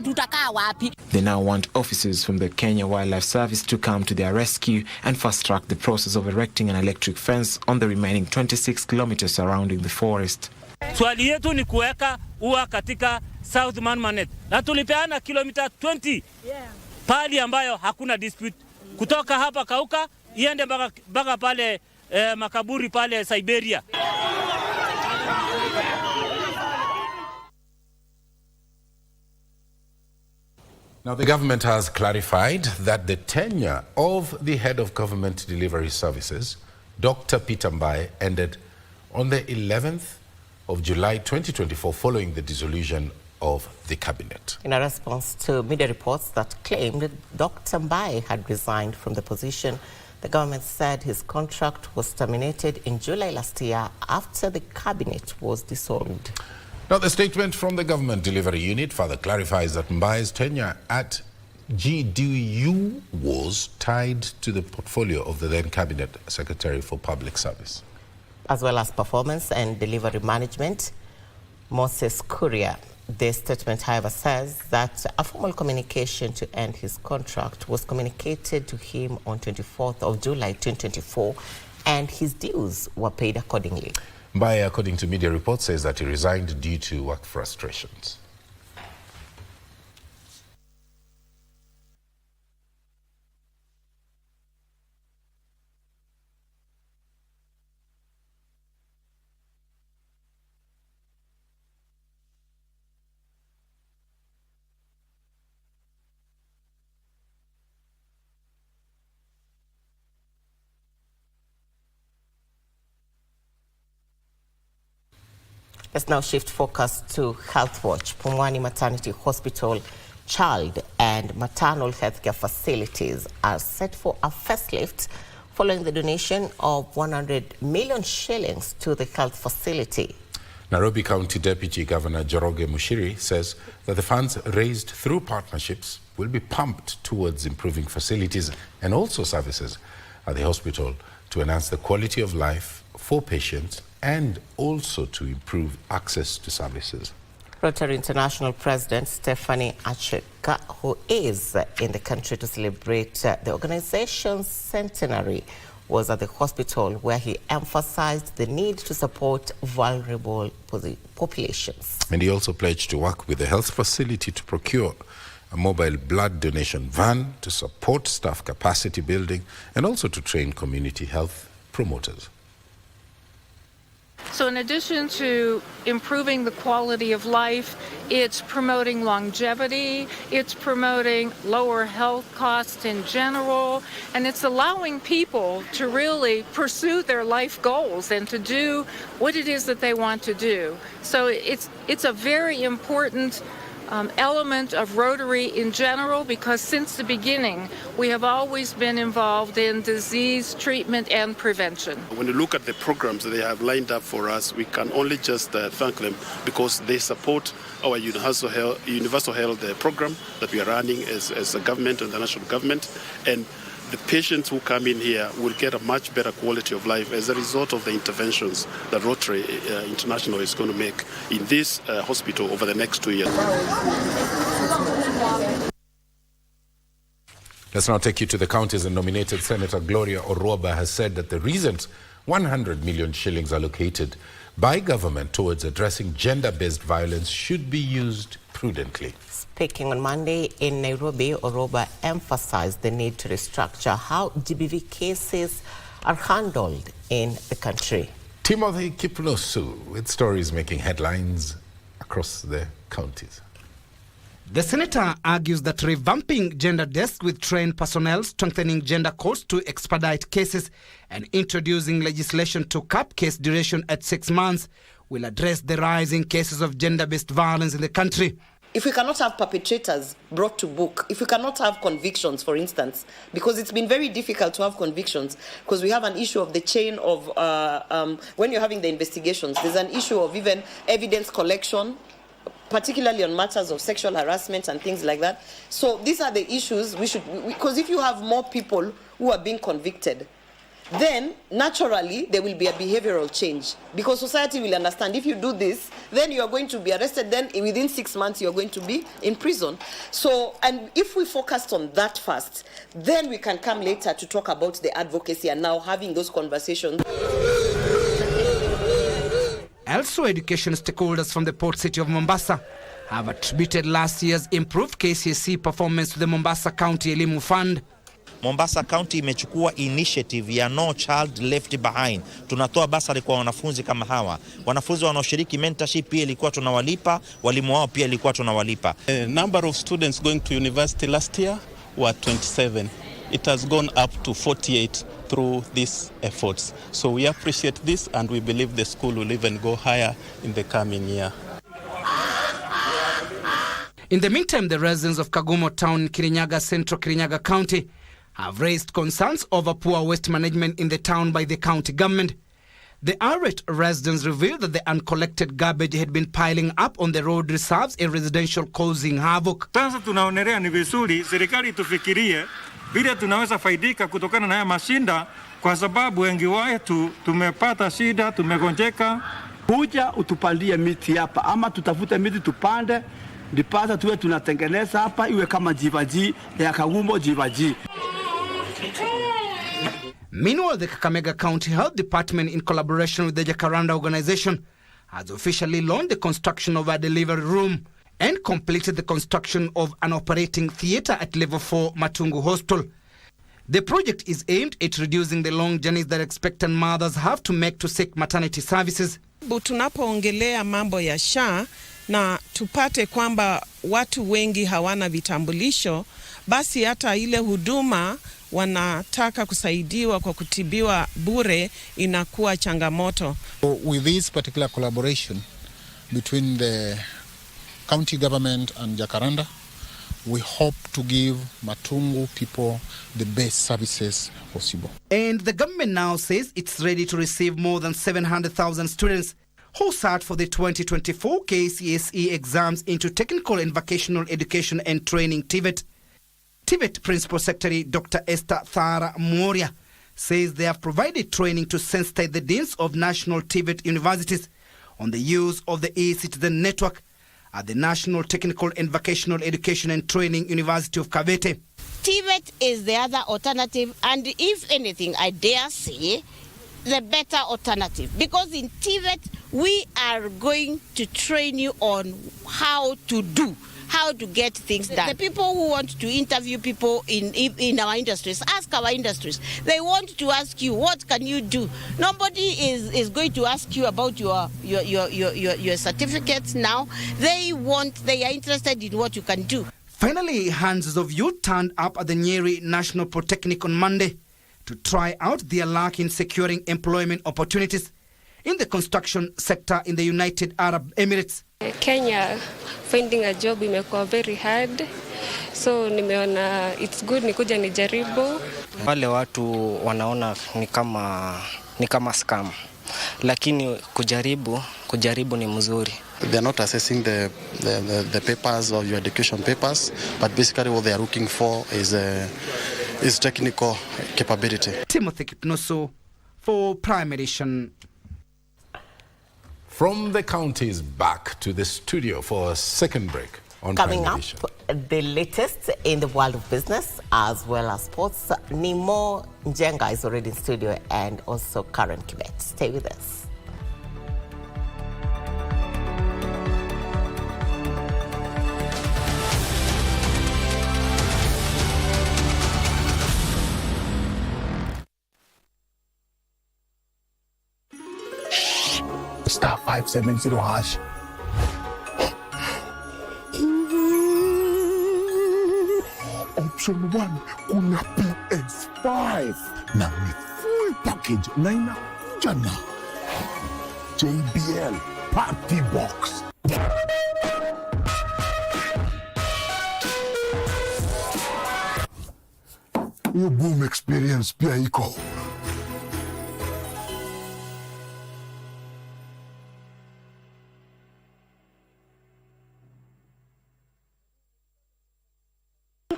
Tutakaa wapi? They now want officers from the Kenya Wildlife Service to come to their rescue and fast-track the process of erecting an electric fence on the remaining 26 kilometers surrounding the forest. Swali yetu ni kuweka ua katika South Marmanet. Na tulipeana kilomita 20. Pali ambayo hakuna dispute. Kutoka hapa Kauka iende mpaka pale makaburi pale Siberia. Now, the government has clarified that the tenure of the head of government delivery services, Dr. Peter Mboya, ended on the 11th of July 2024 following the dissolution of the cabinet. In a response to media reports that claimed Dr. Mboya had resigned from the position, the government said his contract was terminated in July last year after the cabinet was dissolved. Now, the statement from the government delivery unit further clarifies that Mboya's tenure at GDU was tied to the portfolio of the then Cabinet Secretary for Public Service, as well as performance and delivery management, Moses Kuria. The statement, however, says that a formal communication to end his contract was communicated to him on 24th of July 2024, and his dues were paid accordingly. Mboya, according to media reports, says that he resigned due to work frustrations. Let's now shift focus to Health Watch. Pumwani Maternity Hospital child and maternal healthcare facilities are set for a facelift following the donation of 100 million shillings to the health facility. Nairobi County Deputy Governor Njoroge Muchiri says that the funds raised through partnerships will be pumped towards improving facilities and also services at the hospital to enhance the quality of life for patients and also to improve access to services. Rotary International President Stephanie Acheka, who is in the country to celebrate the organization's centenary, was at the hospital where he emphasized the need to support vulnerable populations. And he also pledged to work with the health facility to procure a mobile blood donation van to support staff capacity building and also to train community health promoters. So in addition to improving the quality of life, it's promoting longevity, it's promoting lower health costs in general, and it's allowing people to really pursue their life goals and to do what it is that they want to do. So it's a very important element of Rotary in general, because since the beginning we have always been involved in disease treatment and prevention. When you look at the programs that they have lined up for us, we can only just thank them because they support our universal health program that we are running as a government and the national government, and the patients who come in here will get a much better quality of life as a result of the interventions that Rotary International is going to make in this hospital over the next 2 years. Let's now take you to the counties, and nominated Senator Gloria Oroba has said that the reasons 100 million shillings allocated by government towards addressing gender-based violence should be used prudently. Speaking on Monday in Nairobi, Oroba emphasized the need to restructure how GBV cases are handled in the country. Timothy Kiplosu with stories making headlines across the counties. The senator argues that revamping gender desks with trained personnel, strengthening gender courts to expedite cases, and introducing legislation to cap case duration at 6 months will address the rising cases of gender-based violence in the country. If we cannot have perpetrators brought to book, if we cannot have convictions, for instance, because it's been very difficult to have convictions, because we have an issue of the chain of, when you're having the investigations, there's an issue of even evidence collection, particularly on matters of sexual harassment and things like that. So these are the issues because if you have more people who are being convicted, then naturally there will be a behavioral change, because society will understand if you do this, then you are going to be arrested, then within 6 months you are going to be in prison. So, and if we focused on that first, then we can come later to talk about the advocacy and now having those conversations. Also, education stakeholders from the port city of Mombasa have attributed last year's improved KCSE performance to the Mombasa County Elimu Fund. Mombasa County imechukua initiative ya No Child Left Behind. Tunatoa basari kwa wanafunzi kama hawa. Wanafunzi wanaoshiriki mentorship pia ilikuwa tunawalipa, walimu wao pia ilikuwa tunawalipa. Number of students going to university last year were 27. It has gone up to 48 through these efforts. So we appreciate this, and we believe the school will even go higher in the coming year. In the meantime, the residents of Kagumo Town in Kirinyaga, Central Kirinyaga County, have raised concerns over poor waste management in the town by the county government. The irate residents revealed that the uncollected garbage had been piling up on the road reserves in residential, causing havoc. Sasa tunaonelea ni vizuri serikali tufikirie vile tunaweza faidika kutokana na haya mashinda, kwa sababu wengi wetu tumepata shida, tumegonjeka. Kuja utupalie miti hapa, ama tutafute miti tupande, ndipasa tuwe tunatengeneza hapa iwe kama jivaji ya Kagumo jivaji. Meanwhile, the Kakamega County Health Department, in collaboration with the Jacaranda organization, has officially launched the construction of a delivery room and completed the construction of an operating theatre at level 4 Matungu Hospital. The project is aimed at reducing the long journeys that expectant mothers have to make to seek maternity services. Tunapoongelea mambo ya SHA na tupate kwamba watu wengi hawana vitambulisho, basi hata ile huduma wanataka kusaidiwa kwa kutibiwa bure inakuwa changamoto. With this particular collaboration, between the county government and Jacaranda. We hope to give Matungu people the best services possible. And the government now says it's ready to receive more than 700,000 students who sat for the 2024 KCSE exams into Technical and Vocational Education and Training TVET. TVET Principal Secretary Dr. Esther Thara Moria says they have provided training to sensitize the deans of national TVET universities on the use of the e-citizen network at the National Technical and Vocational Education and Training University of Kabete. TVET is the other alternative, and if anything, I dare say, the better alternative. Because in TVET, we are going to train you on how to get things done. The people who want to interview people in our industries, ask our industries. They want to ask you, what can you do? Nobody is going to ask you about your certificates now. They are interested in what you can do. Finally, hundreds of youth turned up at the Nyeri National Polytechnic on Monday to try out their luck in securing employment opportunities in the construction sector in the United Arab Emirates. Kenya, finding a job imekuwa very hard, so nimeona it's good nikuja nijaribu. Wale watu wanaona ni kama scam, lakini kujaribu ni mzuri. They are not assessing the papers or your education papers, but basically what they are looking for is technical capability. Timothy Kipnoso for Prime Edition. From the counties back to the studio for a second break on Coming Prime up, Edition. the latest in the world of business as well as sports. Nimo Njenga is already in studio and also Karen Kibet. Stay with us. Star 570 hash. Option 1 kuna PS5 na ni full package na inakuja na JBL Party Box. Hiyo boom experience pia iko.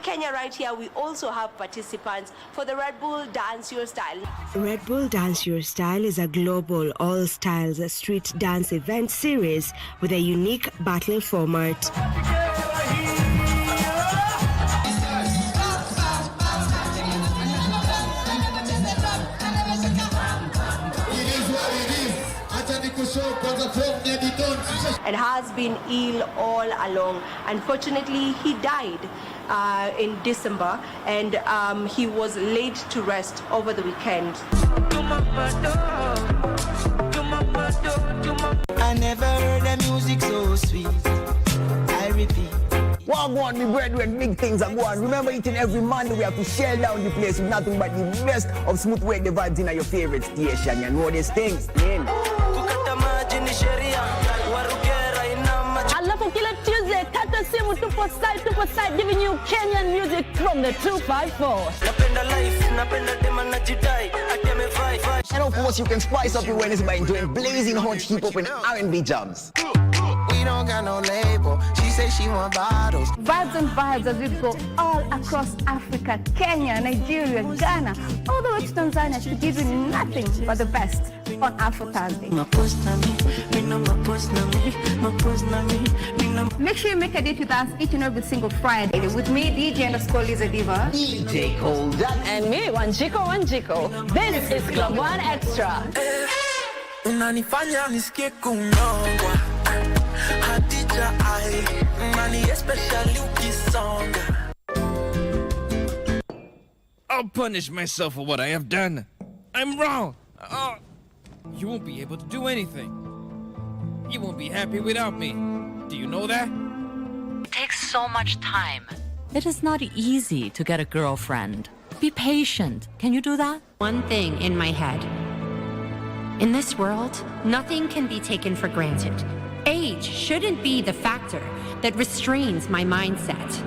Kenya right here, we also have participants for the Red Bull Dance Your Style. Red Bull Dance Your Style is a global all-styles street dance event series with a unique battle format. And has been ill all along. Unfortunately, he died in December, and he was laid to rest over the weekend. I never heard the music so sweet. I repeat. Wagwan, me brethren, big things are going. Remember, each and every Monday we have to shell down the place with nothing but the best of smooth wave the vibes in your favorite station. You know these things, man. Alafu kila Tuesday, kata simu tupo side giving you Kenyan music from the 254. And of course, you can spice up your Wednesday by enjoying blazing hot hip-hop and R&B jams. We don't got no label. She said she want bottles. Vibes and vibes as we go all across Africa, Kenya, Nigeria, Ghana, all the way to Tanzania to give you nothing but the best on Afro Thursday. Make sure you make a date with us each and every single Friday with me, DJ_Liza Diva, DJ Cold, and me, Wanjiko. This is Club One Extra. Unanifanya nisikie kunyongwa Hadija ai Nani especially ukisonga I'll punish myself for what I have done. I'm wrong. You won't be able to do anything. You won't be happy without me. Do you know that? It takes so much time. It is not easy to get a girlfriend. Be patient. Can you do that? One thing in my head. In this world, nothing can be taken for granted. Age shouldn't be the factor that restrains my mindset.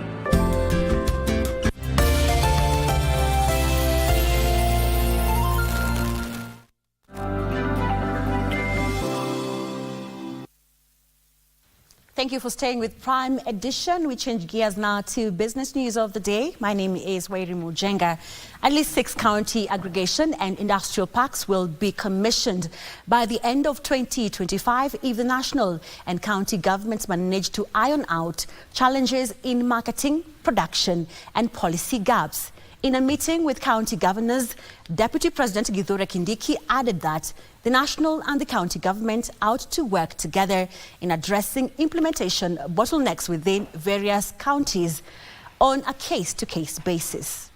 Thank you for staying with Prime Edition. We change gears now to business news of the day. My name is Wairi Mujenga. At least 6 county aggregation and industrial parks will be commissioned by the end of 2025 if the national and county governments manage to iron out challenges in marketing, production and policy gaps. In a meeting with county governors, Deputy President Kithure Kindiki added that the national and the county government ought to work together in addressing implementation bottlenecks within various counties on a case-to-case basis.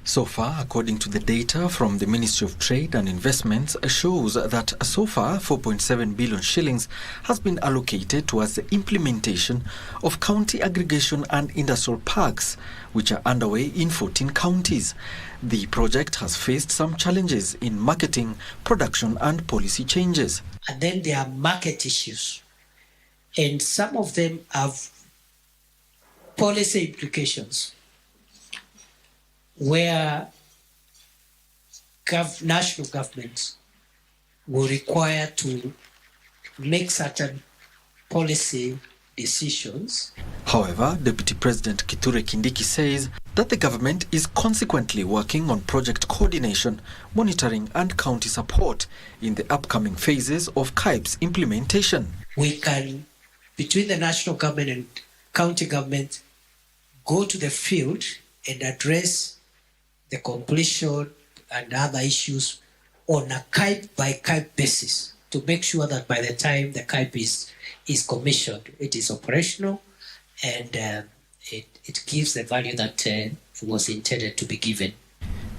So far, according to the data from the Ministry of Trade and Investments, shows that so far 4.7 billion shillings has been allocated towards the implementation of county aggregation and industrial parks, which are underway in 14 counties. The project has faced some challenges in marketing, production and policy changes. And then there are market issues, and some of them have policy implications, where national governments will require to make certain policy decisions. However, Deputy President Kithure Kindiki says that the government is consequently working on project coordination, monitoring and county support in the upcoming phases of KIPE's implementation. We can, between the national government and county government, go to the field and address the completion and other issues on a KIPE by KIPE basis to make sure that by the time the KIPE is commissioned, it is operational and it gives the value that was intended to be given.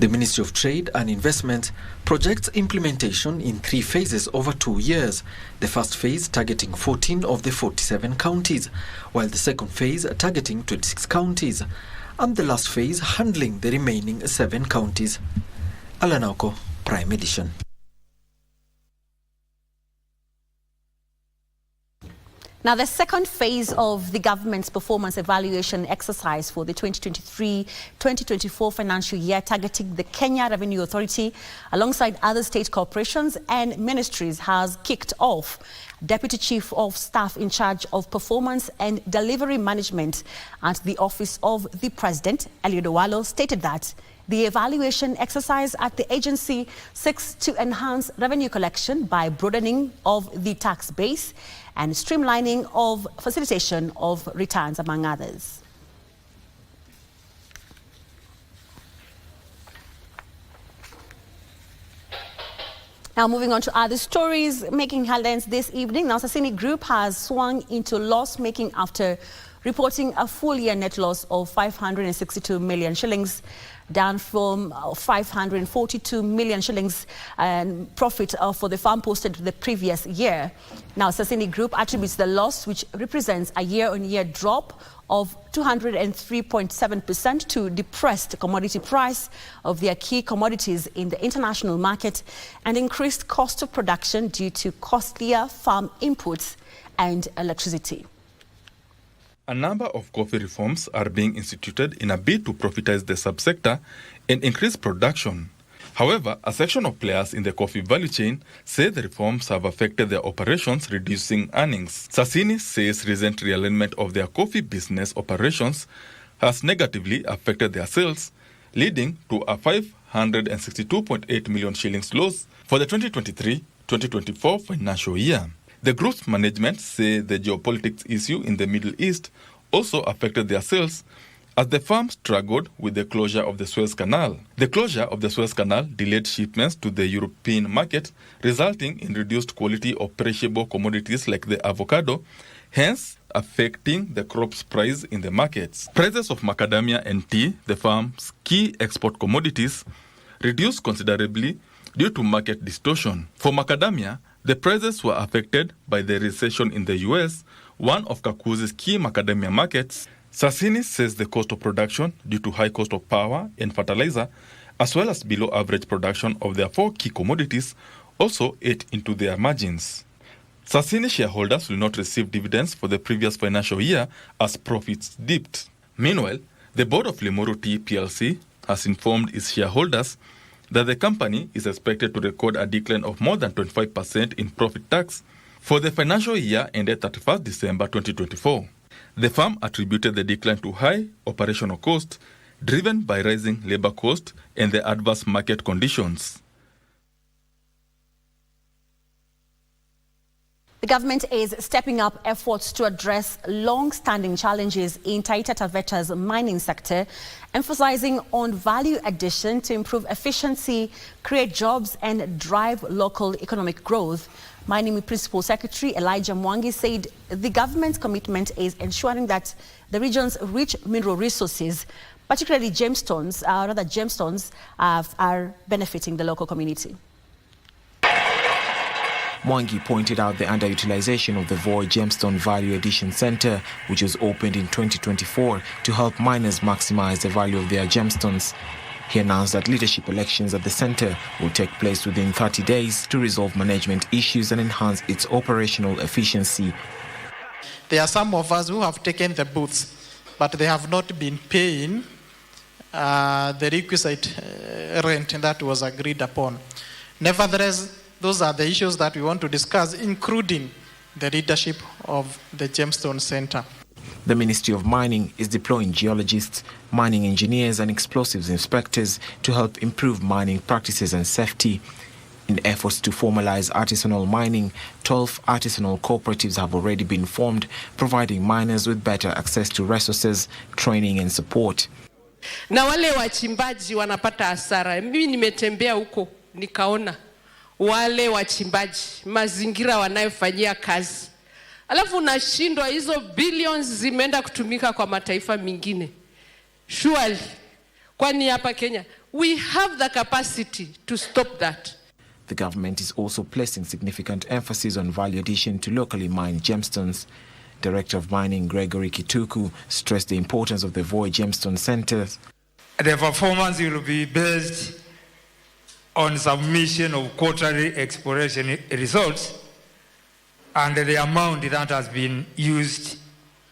The Ministry of Trade and Investment projects implementation in 3 phases over 2 years. The first phase targeting 14 of the 47 counties, while the second phase targeting 26 counties, and the last phase handling the remaining 7 counties. Alanauko, Prime Edition. Now, the second phase of the government's performance evaluation exercise for the 2023-2024 financial year, targeting the Kenya Revenue Authority alongside other state corporations and ministries, has kicked off. Deputy Chief of Staff in charge of Performance and Delivery Management at the Office of the President, Eliud Owalo, stated that the evaluation exercise at the agency seeks to enhance revenue collection by broadening of the tax base and streamlining of facilitation of returns, among others. Now, moving on to other stories making headlines this evening. Now, Sasini Group has swung into loss-making after reporting a full-year net loss of 562 million shillings, down from 542 million shillings and profit for the firm posted the previous year. Now, Sasini Group attributes the loss, which represents a year-on-year drop of 203.7% to depressed commodity price of their key commodities in the international market and increased cost of production due to costlier farm inputs and electricity. A number of coffee reforms are being instituted in a bid to profitize the subsector and increase production. However, a section of players in the coffee value chain say the reforms have affected their operations, reducing earnings. Sasini says recent realignment of their coffee business operations has negatively affected their sales, leading to a 562.8 million shillings loss for the 2023-2024 financial year. The group's management say the geopolitics issue in the Middle East also affected their sales as the firm struggled with the closure of the Suez Canal. The closure of the Suez Canal delayed shipments to the European market, resulting in reduced quality of perishable commodities like the avocado, hence affecting the crop's price in the markets. Prices of macadamia and tea, the firm's key export commodities, reduced considerably due to market distortion. For macadamia, the prices were affected by the recession in the US, one of Kakuzi's key macadamia markets. Sasini says the cost of production due to high cost of power and fertilizer, as well as below average production of their 4 key commodities, also ate into their margins. Sasini shareholders will not receive dividends for the previous financial year as profits dipped. Meanwhile, the board of Limuru Tea PLC has informed its shareholders that the company is expected to record a decline of more than 25% in profit tax for the financial year ended 31st December 2024. The firm attributed the decline to high operational costs driven by rising labor costs and the adverse market conditions. The government is stepping up efforts to address long-standing challenges in Taita Taveta's mining sector, emphasizing on value addition to improve efficiency, create jobs and drive local economic growth. Mining Principal Secretary Elijah Mwangi said the government's commitment is ensuring that the region's rich mineral resources, particularly gemstones, are benefiting the local community. Mwangi pointed out the underutilization of the Voi Gemstone Value Addition Center, which was opened in 2024 to help miners maximize the value of their gemstones. He announced that leadership elections at the center will take place within 30 days to resolve management issues and enhance its operational efficiency. There are some of us who have taken the booths, but they have not been paying the requisite rent that was agreed upon. Nevertheless, those are the issues that we want to discuss, including the leadership of the Gemstone Center. The Ministry of Mining is deploying geologists, mining engineers and explosives inspectors to help improve mining practices and safety. In efforts to formalize artisanal mining, 12 artisanal cooperatives have already been formed, providing miners with better access to resources, training and support. Na wale wachimbaji wanapata hasara. Mimi nimetembea huko nikaona wale wachimbaji mazingira wanayofanyia kazi. Alafu unashindwa hizo billions zimeenda kutumika kwa mataifa mengine. Surely, kwani hapa Kenya, we have the capacity to stop that. The government is also placing significant emphasis on value addition to locally mined gemstones. Director of Mining Gregory Kituku stressed the importance of the Voi Gemstone Centers. The performance will be based on submission of quarterly exploration results and the amount that has been used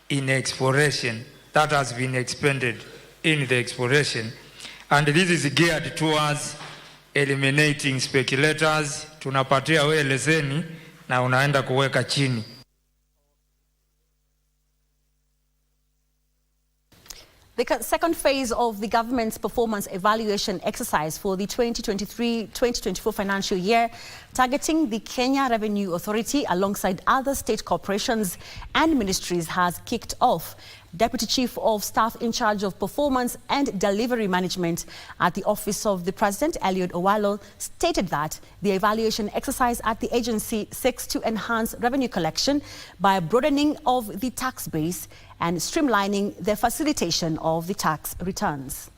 in exploration, that has been expended in the exploration. And this is geared towards eliminating speculators. Tunapatia wewe leseni na unaenda kuweka chini. The second phase of the government's performance evaluation exercise for the 2023-2024 financial year, targeting the Kenya Revenue Authority alongside other state corporations and ministries, has kicked off. Deputy Chief of Staff in charge of Performance and Delivery Management at the Office of the President, Eliud Owalo, stated that the evaluation exercise at the agency seeks to enhance revenue collection by broadening of the tax base and streamlining the facilitation of the tax returns.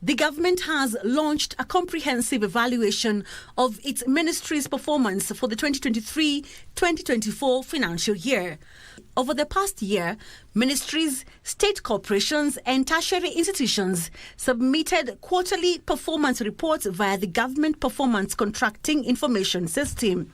The government has launched a comprehensive evaluation of its ministry's performance for the 2023-2024 financial year. Over the past year, ministries, state corporations and tertiary institutions submitted quarterly performance reports via the Government Performance Contracting Information System.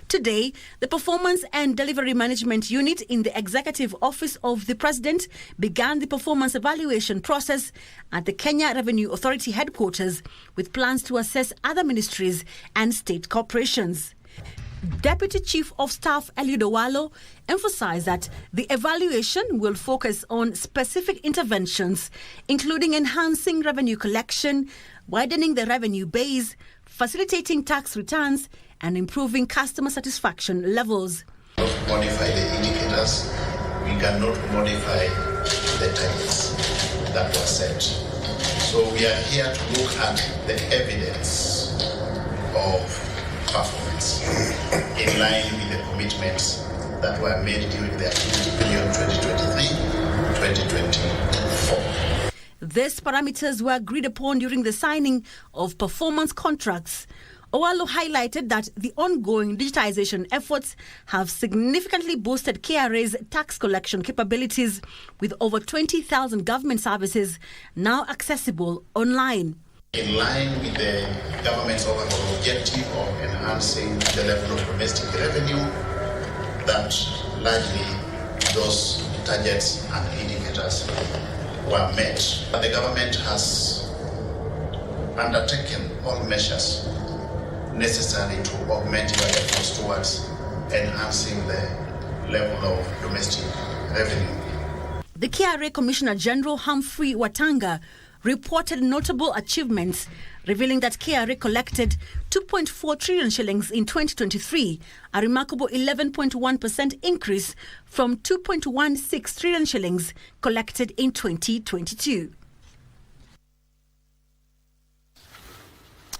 Today, the Performance and Delivery Management Unit in the Executive Office of the President began the performance evaluation process at the Kenya Revenue Authority headquarters, with plans to assess other ministries and state corporations. Deputy Chief of Staff Eliud Owalo emphasized that the evaluation will focus on specific interventions, including enhancing revenue collection, widening the revenue base, facilitating tax returns, and improving customer satisfaction levels. Modify the indicators, we cannot modify the targets that were set. So we are here to look at the evidence of performance in line with the commitments that were made during the activity period 2023-2024. These parameters were agreed upon during the signing of performance contracts. Owalo highlighted that the ongoing digitization efforts have significantly boosted KRA's tax collection capabilities, with over 20,000 government services now accessible online. In line with the government's overall objective of enhancing the level of domestic revenue, that largely those targets and indicators were met. The government has undertaken all measures necessary to augment our efforts towards enhancing the level of domestic revenue. The KRA Commissioner General Humphrey Watanga reported notable achievements, revealing that KRA collected 2.4 trillion shillings in 2023, a remarkable 11.1% increase from 2.16 trillion shillings collected in 2022.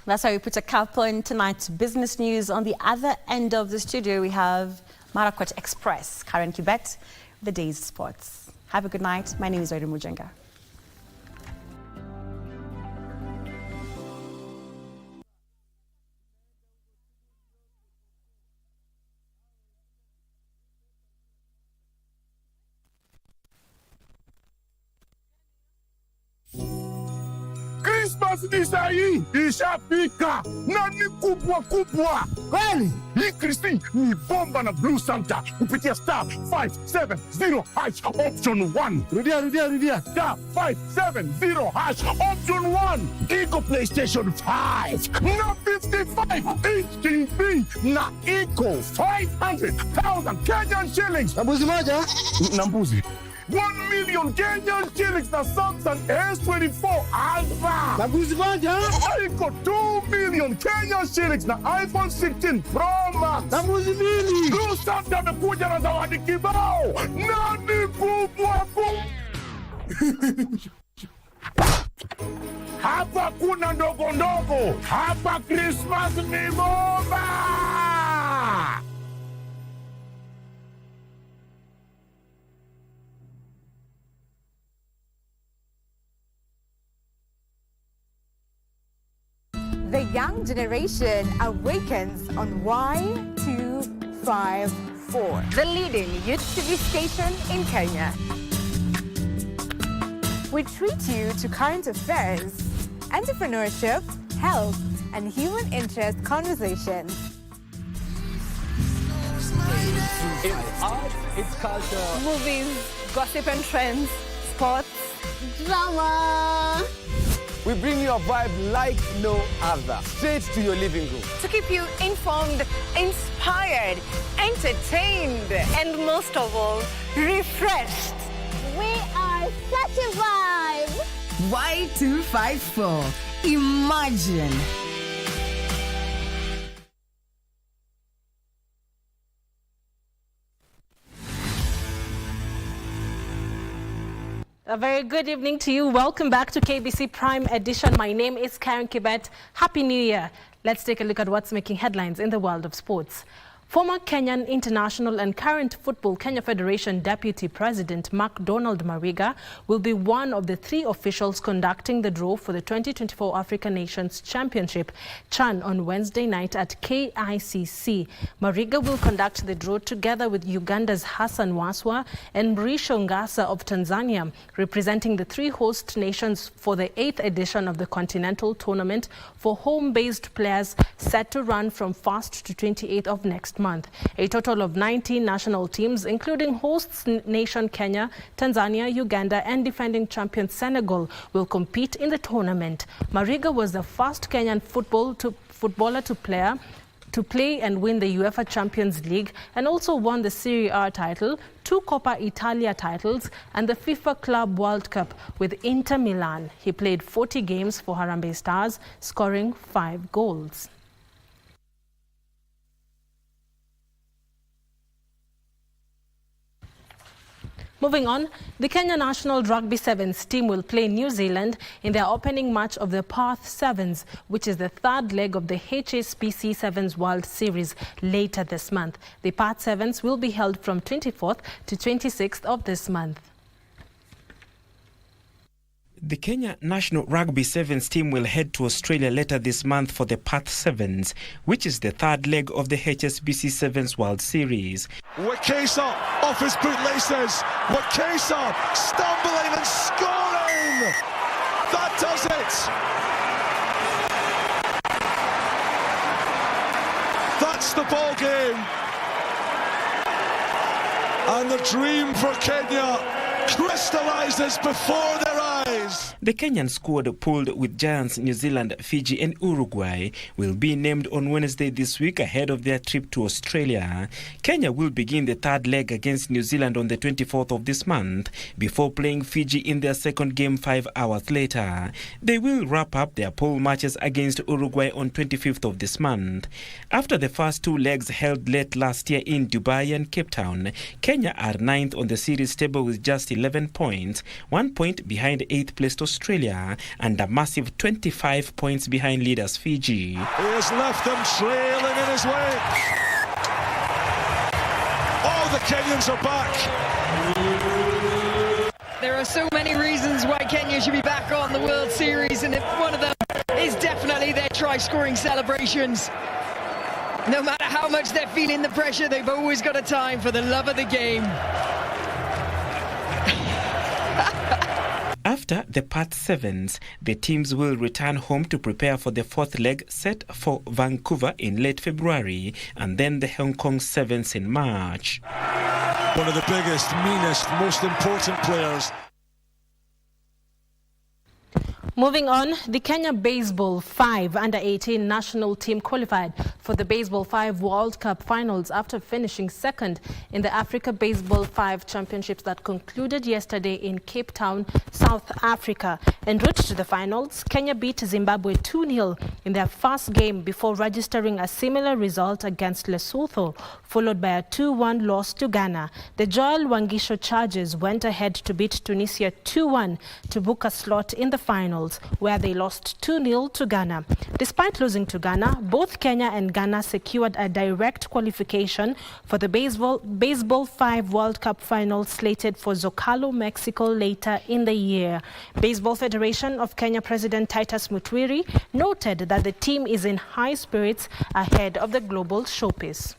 That's how we put a cap on tonight's business news. On the other end of the studio, we have Marakwet Express, Karen Kibet, the day's sports. Have a good night. My name is Odim Mujenga. Christmas ni sahi ishafika na ni kubwa. Kweli? Hii Christine ni bomba na Blue Santa kupitia star 570 hash option 1. Rudia. Star 570 hash option 1. Iko PlayStation 5 na 55 TV na iko 500,000 Kenyan shillings. Nambuzi moja? Nambuzi. 1 million Kenyan shillings na Samsung S24 Ultra. Nambuzi moja? Iko 2 million Kenyan shillings na iPhone 16 Pro Max. Nambuzi mbili? Blue Santa amekuja na zawadi kibao. Nani kubwa. Hapa kuna ndogo. Hapa Christmas ni bomba. The young generation awakens on Y254, the leading youth TV station in Kenya. We treat you to current affairs, entrepreneurship, health, and human interest conversations. It's art, it's culture. Movies, gossip and trends, sports, drama. We bring you a vibe like no other, straight to your living room. To keep you informed, inspired, entertained, and most of all, refreshed. We are such a vibe. Y254. Imagine. A very good evening to you. Welcome back to KBC Prime Edition. My name is Karen Kibet. Happy New Year. Let's take a look at what's making headlines in the world of sports. Former Kenyan international and current Football Kenya Federation Deputy President MacDonald Mariga will be one of the 3 officials conducting the draw for the 2024 African Nations Championship CHAN on Wednesday night at KICC. Mariga will conduct the draw together with Uganda's Hassan Waswa and Mrisho Ngasa of Tanzania, representing the 3 host nations for the 8th edition of the Continental Tournament for home-based players set to run from 1st to 28th of next month. A total of 19 national teams, including hosts nation Kenya, Tanzania, Uganda, and defending champion Senegal, will compete in the tournament. Mariga was the first Kenyan footballer to play and win the UEFA Champions League, and also won the Serie A title, 2 Coppa Italia titles, and the FIFA Club World Cup with Inter Milan. He played 40 games for Harambee Stars, scoring 5 goals. Moving on, the Kenya national rugby sevens team will play New Zealand in their opening match of the Perth Sevens, which is the 3rd leg of the HSBC Sevens World Series later this month. The Perth Sevens will be held from 24th to 26th of this month. The Kenya national rugby sevens team will head to Australia later this month for the Perth Sevens, which is the 3rd leg of the HSBC Sevens World Series. Wakesa off his bootlaces. Wakesa stumbling and scoring. That does it. That's the ball game. And the dream for Kenya crystallizes before their eyes. The Kenyan squad, pooled with giants New Zealand, Fiji and Uruguay, will be named on Wednesday this week ahead of their trip to Australia. Kenya will begin the third leg against New Zealand on the 24th of this month before playing Fiji in their second game 5 hours later. They will wrap up their pool matches against Uruguay on 25th of this month. After the first two legs held late last year in Dubai and Cape Town, Kenya are 9th on the series table with just 11 points, 1 point behind 8th placed Australia and a massive 25 points behind leaders Fiji. He has left them trailing in his wake. Oh, the Kenyans are back. There are so many reasons why Kenya should be back on the World Series, and one of them is definitely their try-scoring celebrations. No matter how much they're feeling the pressure, they've always got a time for the love of the game. After the Perth Sevens, the teams will return home to prepare for the fourth leg set for Vancouver in late February and then the Hong Kong Sevens in March. One of the biggest, meanest, most important players. Moving on, the Kenya Baseball 5 Under-18 national team qualified for the Baseball 5 World Cup finals after finishing second in the Africa Baseball 5 Championships that concluded yesterday in Cape Town, South Africa. En route to the finals, Kenya beat Zimbabwe 2-0 in their first game before registering a similar result against Lesotho, followed by a 2-1 loss to Ghana. The Joel Wangisho Chargers went ahead to beat Tunisia 2-1 to book a slot in the finals, where they lost 2-0 to Ghana. Despite losing to Ghana, both Kenya and Ghana secured a direct qualification for the Baseball 5 World Cup finals slated for Zocalo, Mexico later in the year. Baseball Federation of Kenya President Titus Mutwiri noted that the team is in high spirits ahead of the global showpiece.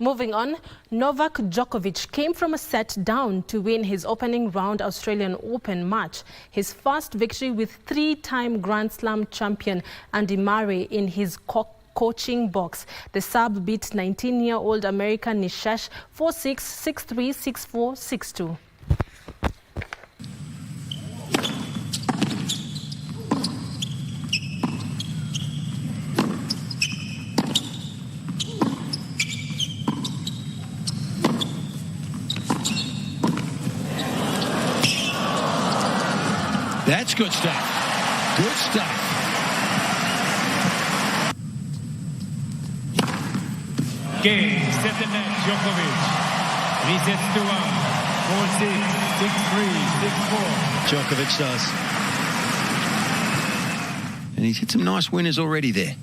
Moving on, Novak Djokovic came from a set down to win his opening round Australian Open match, his first victory with three-time Grand Slam champion Andy Murray in his coaching box. The Serb beat 19-year-old American Nishesh 4-6, 6-3, 6-4, 6-2. That's good stuff. Good stuff. Game, set the net, Djokovic. Resets to 1. 4-6, 6-3, 6-4. Djokovic does. And he's hit some nice winners already there.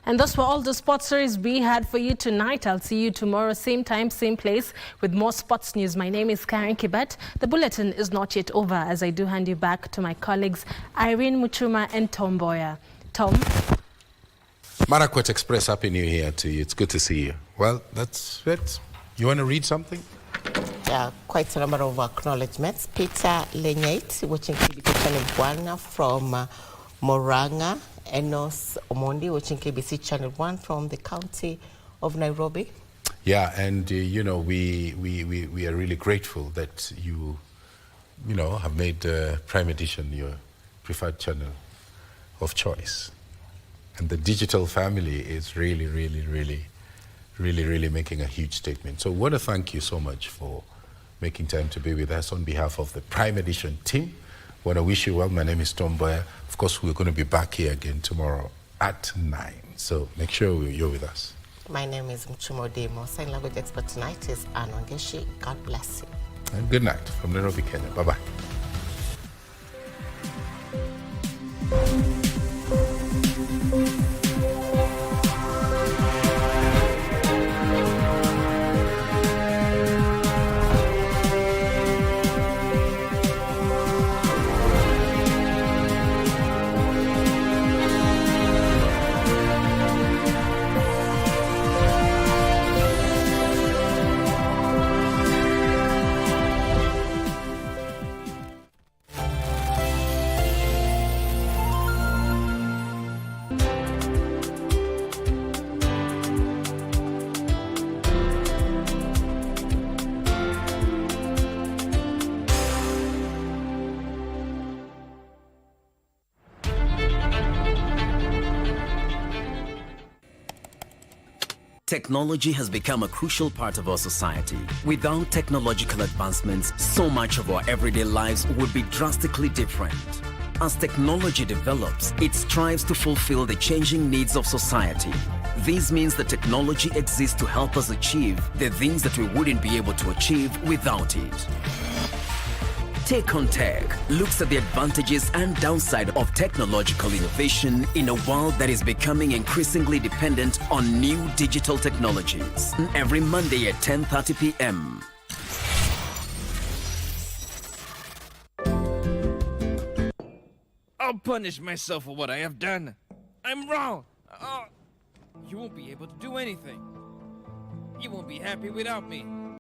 And those were all the sports stories we had for you tonight. I'll see you tomorrow, same time, same place, with more sports news. My name is Karen Kibet. The bulletin is not yet over, as I do hand you back to my colleagues Irene Muchuma and Tom Mboya. Tom? Marakwet Express, Happy New Year to you. It's good to see you. Well, that's it. You want to read something? Yeah, quite a number of acknowledgements. Peter Lenyate, watching KBC Channel 1 from Moranga. Enos Omondi, watching KBC Channel 1 from the county of Nairobi. Yeah, and you know, we are really grateful that you have made Prime Edition your preferred channel of choice. And the digital family is really making a huge statement. So I want to thank you so much for making time to be with us on behalf of the Prime Edition team. I want to wish you well. My name is Tom Mboya. Of course, we're going to be back here again tomorrow at 9. So make sure you're with us. My name is Muchuma Odim. Sign language expert tonight is Anwangeshi. God bless you. And good night from Nairobi, Kenya. Bye-bye. Technology has become a crucial part of our society. Without technological advancements, so much of our everyday lives would be drastically different. As technology develops, it strives to fulfill the changing needs of society. This means that technology exists to help us achieve the things that we wouldn't be able to achieve without it. Take on Tech looks at the advantages and downside of technological innovation in a world that is becoming increasingly dependent on new digital technologies. Every Monday at 10:30 p.m. I'll punish myself for what I have done. I'm wrong. You won't be able to do anything. You won't be happy without me.